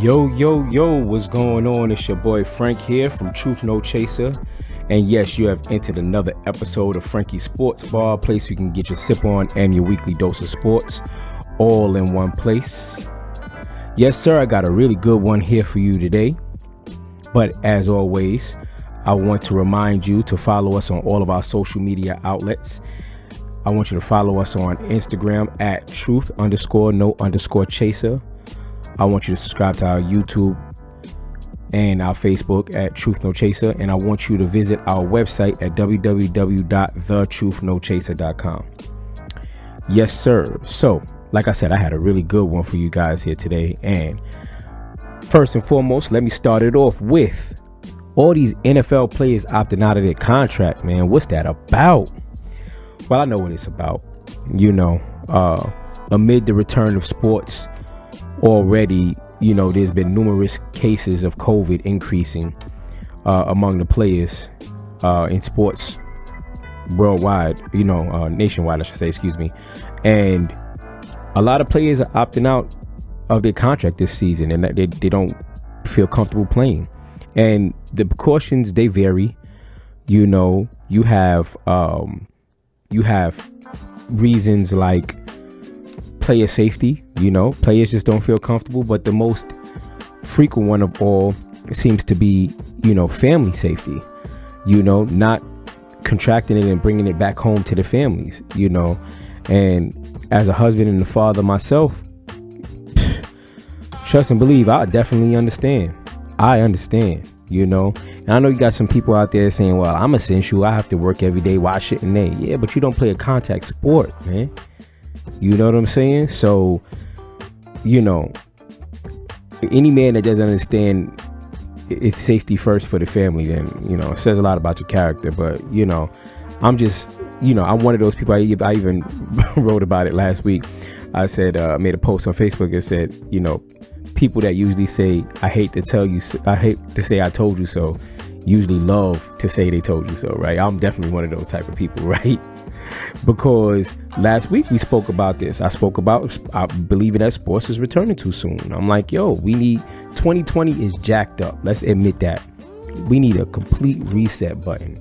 Yo, what's going on? It's your boy Frank here from Truth No Chaser. And yes, you have entered another episode of Frankie's Sports Bar, a place you can get your sip on and your weekly dose of sports all in one place. Yes, sir, I got a really good one here for you today. But as always, I want to remind you to follow us on all of our social media outlets. I want you to follow us on Instagram at truth_no_chaser. I want you to subscribe to our YouTube and our Facebook at Truth No Chaser. And I want you to visit our website at www.thetruthnochaser.com. Yes, sir. So, like I said, I had a really good one for you guys here today. And first and foremost, let me start it off with all these NFL players opting out of their contract, man. What's that about? Well, I know what it's about. Amid the return of sports, already, there's been numerous cases of COVID increasing among the players in sports worldwide, nationwide, I should say, excuse me. And a lot of players are opting out of their contract this season, and they don't feel comfortable playing. And the precautions, they vary. You have reasons like player safety. Players just don't feel comfortable. But the most frequent one of all seems to be, family safety. Not contracting it and bringing it back home to the families. And as a husband and a father myself, trust and believe, I definitely understand. I understand. And I know you got some people out there saying, well, I'm essential, I have to work every day, why shouldn't they? Yeah, but you don't play a contact sport, man. You know what I'm saying? So, any man that doesn't understand it's safety first for the family, then, it says a lot about your character. But, I'm just, I'm one of those people. I even wrote about it last week. I said, made a post on Facebook and said, people that usually say, I hate to say I told you so, usually love to say they told you so, right? I'm definitely one of those type of people, right? Because last week we spoke about this. I believe that sports is returning too soon. I'm like, 2020 is jacked up. Let's admit that. We need a complete reset button.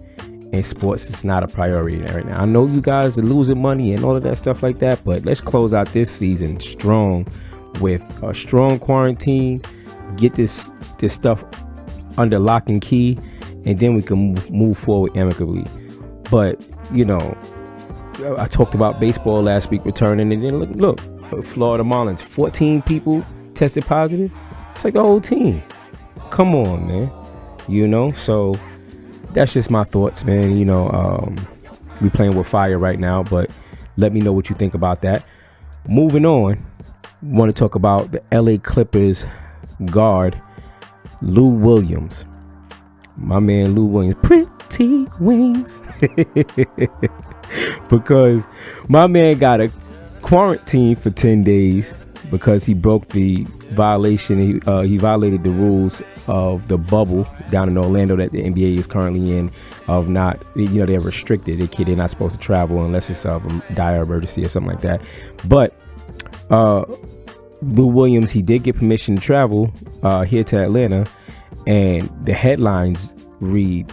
And sports is not a priority right now. I know you guys are losing money and all of that stuff like that, but let's close out this season strong with a strong quarantine. Get this stuff under lock and key, and then we can move forward amicably. But I talked about baseball last week returning, and then look, Florida Marlins, 14 people tested positive. It's like the whole team. Come on, man. So that's just my thoughts, man. We playing with fire right now, but let me know what you think about that. Moving on, want to talk about the LA Clippers guard Lou Williams. My man Lou Williams, pretty wings. Because my man got a quarantine for 10 days because he broke the violation. He violated the rules of the bubble down in Orlando that the NBA is currently in, of not, they're restricted. They're not supposed to travel unless it's of a dire emergency or something like that. But Lou Williams, he did get permission to travel here to Atlanta, and the headlines read,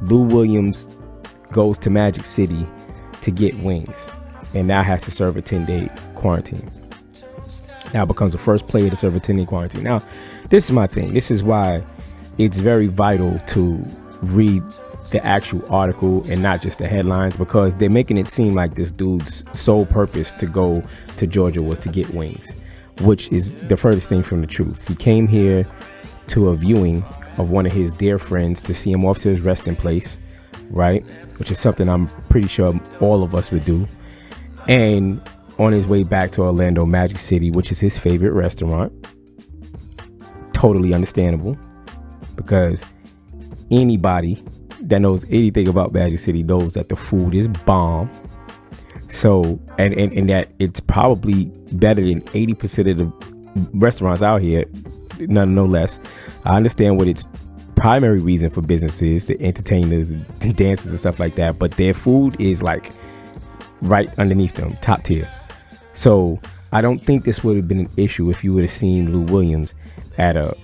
Lou Williams goes to Magic City to get wings and now has to serve a 10-day quarantine. Now becomes the first player to serve a 10-day quarantine. Now, this is my thing. This is why it's very vital to read the actual article and not just the headlines, because they're making it seem like this dude's sole purpose to go to Georgia was to get wings, which is the furthest thing from the truth. He came here to a viewing of one of his dear friends to see him off to his resting place, right? Which is something I'm pretty sure all of us would do. And on his way back to Orlando Magic City, which is his favorite restaurant. Totally understandable, because anybody that knows anything about Magic City knows that the food is bomb. So, and that it's probably better than 80% of the restaurants out here, no less. I understand what its primary reason for business is, the entertainers and dancers and stuff like that, but their food is like right underneath them, top tier. So I don't think this would have been an issue if you would have seen Lou Williams at a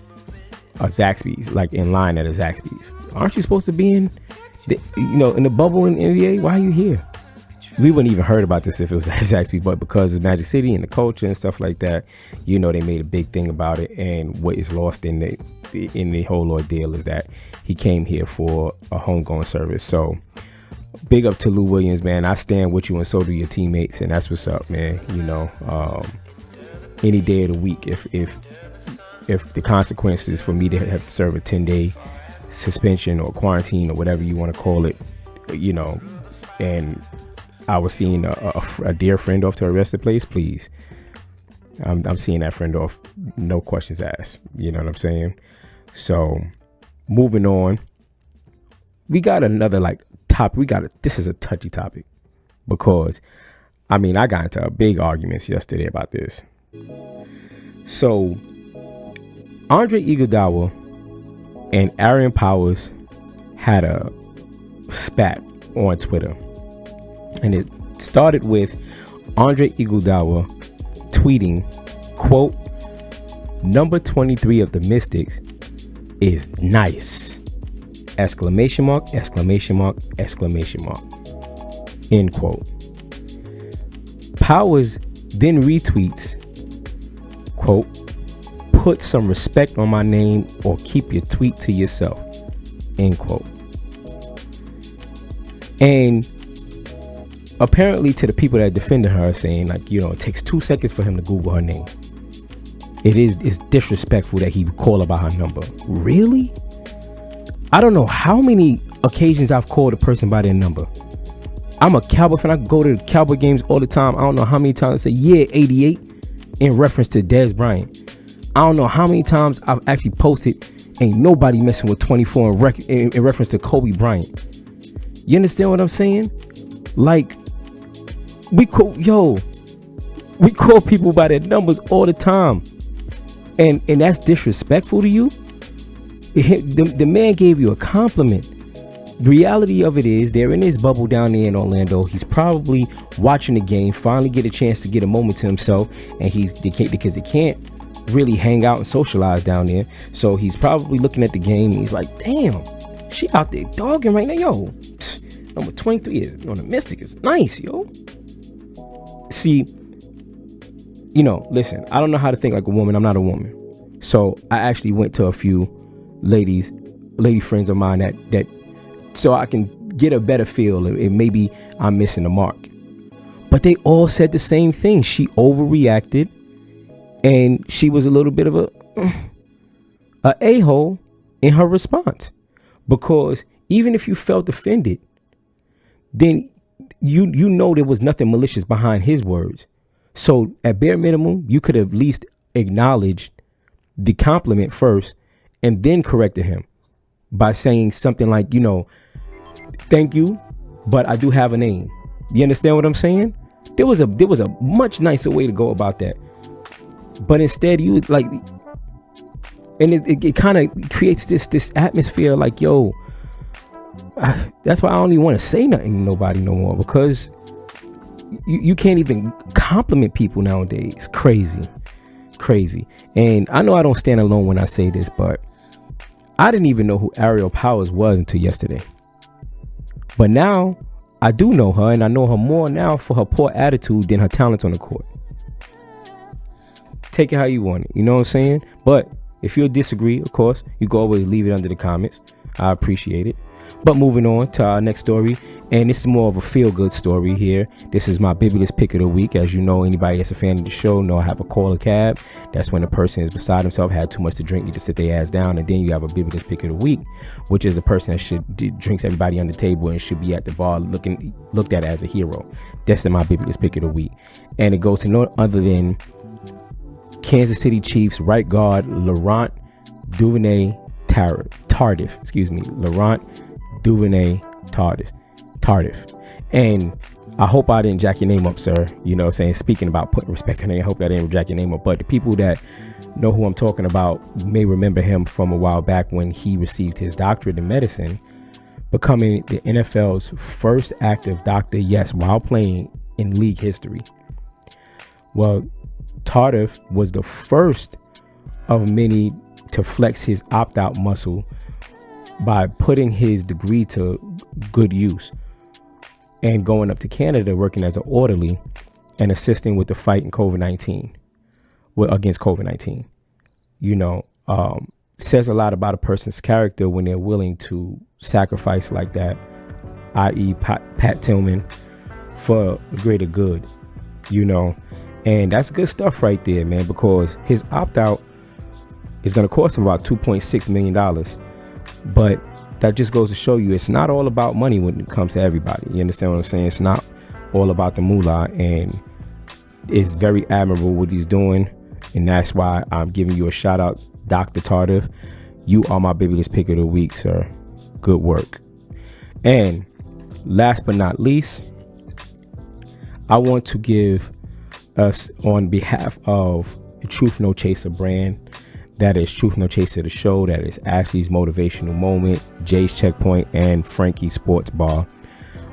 Zaxby's, like in line at a Zaxby's. Aren't you supposed to be in the bubble in the NBA? Why are you here? We wouldn't even heard about this if it was at Zaxby's, but because of Magic City and the culture and stuff like that, they made a big thing about it. And what is lost in the whole ordeal is that he came here for a homegoing service. So big up to Lou Williams, man. I stand with you, and so do your teammates, and that's what's up, man. Any day of the week, if the consequences for me to have to serve a 10-day suspension or quarantine or whatever you want to call it, and I was seeing a dear friend off to a rested place, please. I'm seeing that friend off, no questions asked. You know what I'm saying? So moving on, we got another topic. This is a touchy topic because I got into big arguments yesterday about this. So Andre Iguodala and Erin Powers had a spat on Twitter. And it started with Andre Iguodala tweeting, quote, "Number 23 of the Mystics is nice. Exclamation mark, exclamation mark, exclamation mark." End quote. Powers then retweets, quote, "Put some respect on my name or keep your tweet to yourself." End quote. And apparently to the people that defended her, saying it takes 2 seconds for him to Google her name. It's disrespectful that he would call about her number. Really? I don't know how many occasions I've called a person by their number. I'm a Cowboy fan. I go to the Cowboy games all the time. I don't know how many times I say, yeah, 88 in reference to Dez Bryant. I don't know how many times I've actually posted, ain't nobody messing with 24 in reference to Kobe Bryant. You understand what I'm saying? We call people by their numbers all the time, and that's disrespectful to you. The man gave you a compliment. The reality of it is, they're in his bubble down there in Orlando. He's probably watching the game, finally get a chance to get a moment to himself, and because they can't really hang out and socialize down there. So he's probably looking at the game, and he's like, "Damn, she out there dogging right now, yo. Number 23 is on the Mystic is nice, yo." See, listen, I don't know how to think like a woman. I'm not a woman. So I actually went to a few lady friends of mine that so I can get a better feel and maybe I'm missing the mark. But they all said the same thing. She overreacted, and she was a little bit of a a-hole in her response. Because even if you felt offended, then you know there was nothing malicious behind his words. So at bare minimum, you could have at least acknowledged the compliment first and then corrected him by saying something like, "Thank you, but I do have a name." You understand what I'm saying? There was a much nicer way to go about that. But instead you and it kind of creates this atmosphere like, yo, that's why I don't even want to say nothing to nobody no more, because you can't even compliment people nowadays. Crazy. And I know I don't stand alone when I say this, but I didn't even know who Ariel Powers was until yesterday. But now I do know her, and I know her more now for her poor attitude than her talents on the court. Take it how you want it, you know what I'm saying? But if you disagree, of course, you can always leave it under the comments. I appreciate it. But moving on to our next story, and this is more of a feel-good story here. This is my bibulous pick of the week. As you know, anybody that's a fan of the show know I have a call a cab. That's when a person is beside himself, had too much to drink, need to sit their ass down, and then you have a bibulous pick of the week, which is a person that drinks everybody on the table and should be at the bar looked at as a hero. That's my bibulous pick of the week, and it goes to no other than Kansas City Chiefs right guard Laurent Duvernay Tardif. Laurent Duvernay Tardif. And I hope I didn't jack your name up, sir. You know what I'm saying? Speaking about putting respect on it, I hope I didn't jack your name up. But the people that know who I'm talking about may remember him from a while back when he received his doctorate in medicine, becoming the NFL's first active doctor, yes, while playing in league history. Well, Tardif was the first of many to flex his opt-out muscle by putting his degree to good use and going up to Canada, working as an orderly and assisting with the fight in COVID-19, against COVID-19. Says a lot about a person's character when they're willing to sacrifice like that, i.e. Pat Tillman, for the greater good, and that's good stuff right there, man, because his opt-out is going to cost him about $2.6 million. But that just goes to show you it's not all about money when it comes to everybody. You understand what I'm saying? It's not all about the moolah, and it's very admirable what he's doing. And that's why I'm giving you a shout out, Dr. Tardif. You are my babyless pick of the week, sir. Good work. And last but not least, I want to give us, on behalf of the Truth No Chaser brand, that is Truth No Chaser the show, that is Ashley's Motivational Moment, Jay's Checkpoint, and Frankie Sports Bar,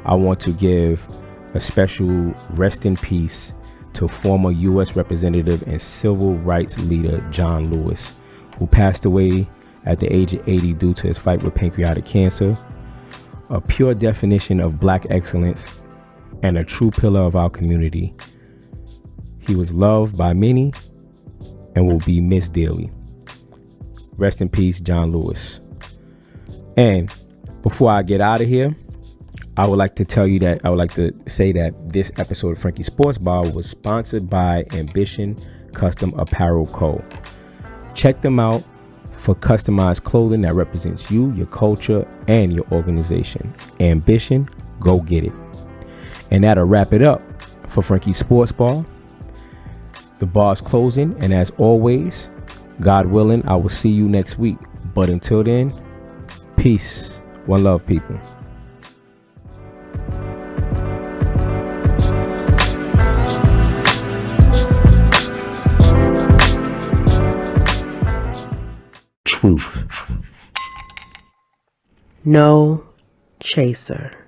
I want to give a special rest in peace to former U.S. Representative and Civil Rights Leader John Lewis, who passed away at the age of 80 due to his fight with pancreatic cancer. A pure definition of Black excellence and a true pillar of our community. He was loved by many and will be missed dearly. Rest in peace, John Lewis. And before I get out of here, I would like to say that this episode of Frankie Sports Bar was sponsored by Ambition Custom Apparel Co. Check them out for customized clothing that represents you, your culture, and your organization. Ambition, go get it. And that'll wrap it up for Frankie Sports Bar. The bar's closing, and as always, God willing, I will see you next week. But until then, peace. One love, people. Truth. No chaser.